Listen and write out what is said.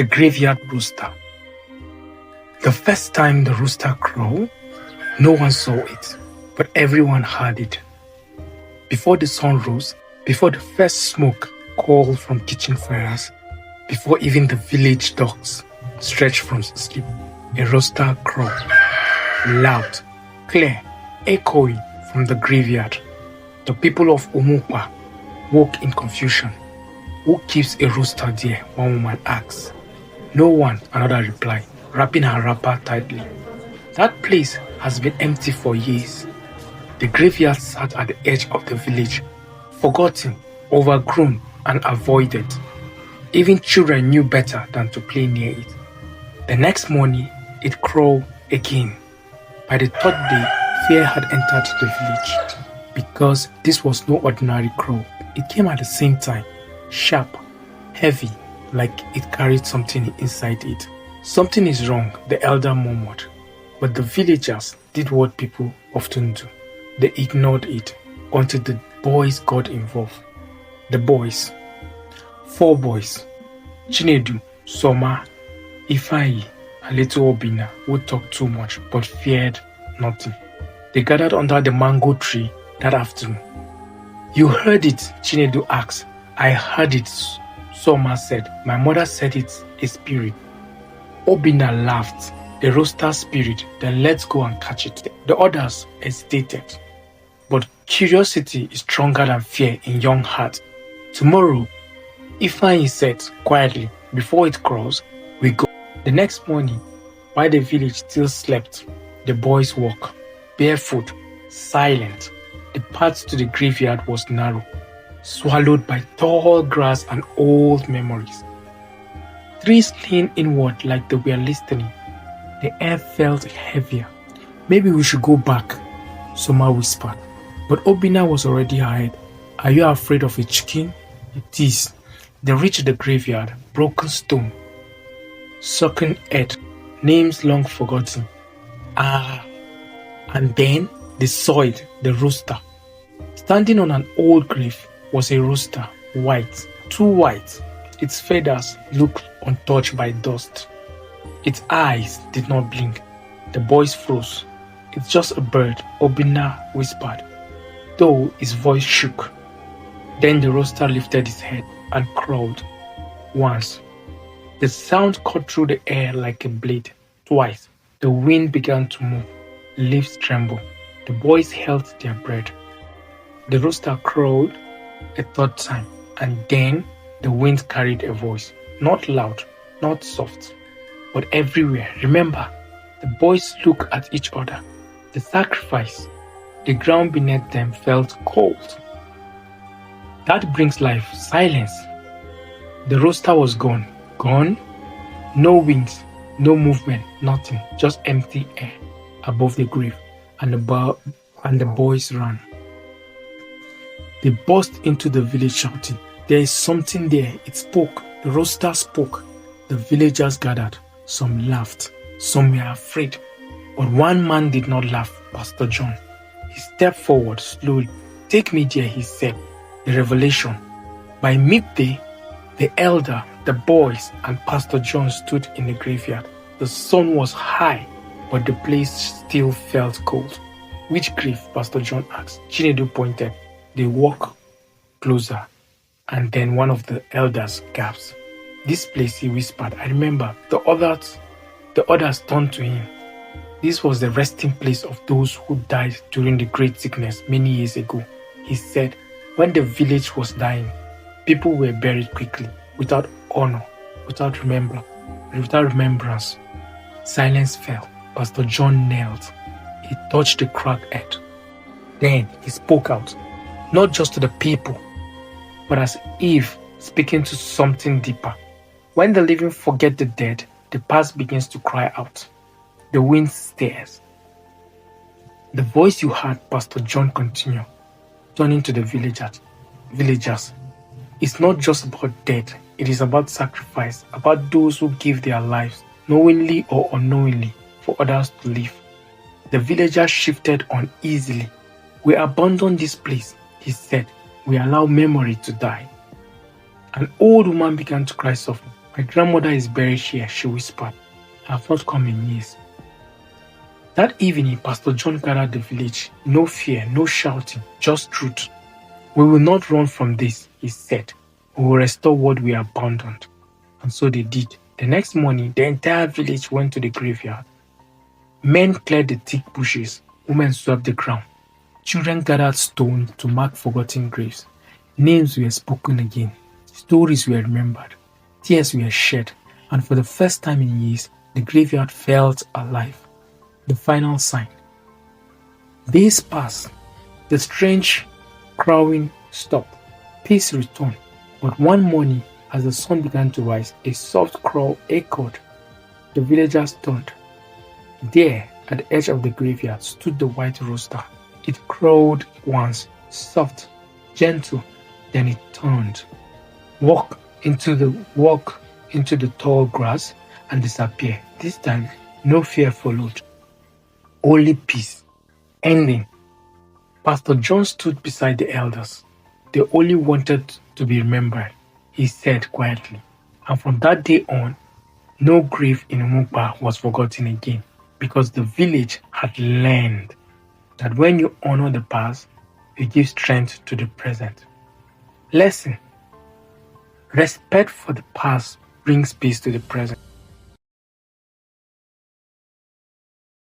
The graveyard rooster. The first time the rooster crowed, no one saw it, but everyone heard it. Before the sun rose, before the first smoke called from kitchen fires, before even the village dogs stretched from sleep, a rooster crowed, loud, clear, echoing from the graveyard. The people of Umukpa woke in confusion. Who keeps a rooster there? One woman asked. No one, another replied, wrapping her wrapper tightly. That place has been empty for years. The graveyard sat at the edge of the village, forgotten, overgrown, and avoided. Even children knew better than to play near it. The next morning, it crowed again. By the third day, fear had entered the village. Because this was no ordinary crow. It came at the same time, sharp, heavy, like it carried something inside it. Something is wrong, the elder murmured. But the villagers did what people often do. They ignored it until the boys got involved. The boys. 4 boys. Chinedu, Soma, Ifeanyi, and little Obinna, who talked too much but feared nothing. They gathered under the mango tree that afternoon. You heard it, Chinedu asked. I heard it, Soma said. My mother said it's a spirit. Obinna laughed. The rooster spirit, then let's go and catch it. The others hesitated. But curiosity is stronger than fear in young hearts. Tomorrow, Ifeanyi said quietly, before it crows, we go. The next morning, while the village still slept, the boys walked, barefoot, silent. The path to the graveyard was narrow, swallowed by tall grass and old memories. Trees leaned inward like they were listening. The air felt heavier. Maybe we should go back, Soma whispered. But Obinna was already ahead. Are you afraid of a chicken? It is. They reached the graveyard, broken stone, sunken earth, names long forgotten. And then they saw it, the rooster. Standing on an old grave was a rooster, white, too white. Its feathers looked untouched by dust. Its eyes did not blink. The boys froze. It's just a bird, Obinna whispered, though his voice shook. Then the rooster lifted his head and crowed. Once. The sound cut through the air like a blade. Twice. The wind began to move. Leaves trembled. The boys held their breath. The rooster crowed a third time, and then the wind carried a voice. Not loud, not soft, but everywhere. Remember, the boys looked at each other. The sacrifice, the ground beneath them felt cold. That brings life, silence. The rooster was gone. Gone? No wings, no movement, nothing, just empty air above the grave, and the boys ran. They burst into the village shouting, there is something there. It spoke. The rooster spoke. The villagers gathered. Some laughed. Some were afraid. But one man did not laugh, Pastor John. He stepped forward slowly. Take me there, he said. The revelation. By midday, the elder, the boys, and Pastor John stood in the graveyard. The sun was high, but the place still felt cold. Which grave? Pastor John asked. Chinedu pointed. They walked closer, and then one of the elders gasped. This place, he whispered. I remember. The others turned to him. This was the resting place of those who died during the great sickness many years ago. He said, when the village was dying, people were buried quickly, without honor, without remembrance. Silence fell. Pastor John knelt. He touched the cracked earth. Then he spoke out, not just to the people, but as if speaking to something deeper. When the living forget the dead, the past begins to cry out. The wind stirs. The voice you heard, Pastor John continued, turning to the villagers. It's not just about death. It is about sacrifice, about those who give their lives, knowingly or unknowingly, for others to live. The villagers shifted uneasily. We abandon this place, he said. We allow memory to die. An old woman began to cry softly. My grandmother is buried here, she whispered. I have not come in years. That evening, Pastor John gathered the village. No fear, no shouting, just truth. We will not run from this, he said. We will restore what we abandoned. And so they did. The next morning, the entire village went to the graveyard. Men cleared the thick bushes. Women swept the ground. Children gathered stones to mark forgotten graves. Names were spoken again. Stories were remembered. Tears were shed. And for the first time in years, the graveyard felt alive. The final sign. Days passed. The strange crowing stopped. Peace returned. But one morning, as the sun began to rise, a soft crow echoed. The villagers turned. There, at the edge of the graveyard, stood the white rooster. It crowed once, soft, gentle, then it turned, walked into the tall grass and disappeared. This time, no fear followed, only peace. Ending. Pastor John stood beside the elders. They only wanted to be remembered, he said quietly. And from that day on, no grave in Umukpa was forgotten again, because the village had learned that when you honor the past, you give strength to the present. Lesson. Respect for the past brings peace to the present.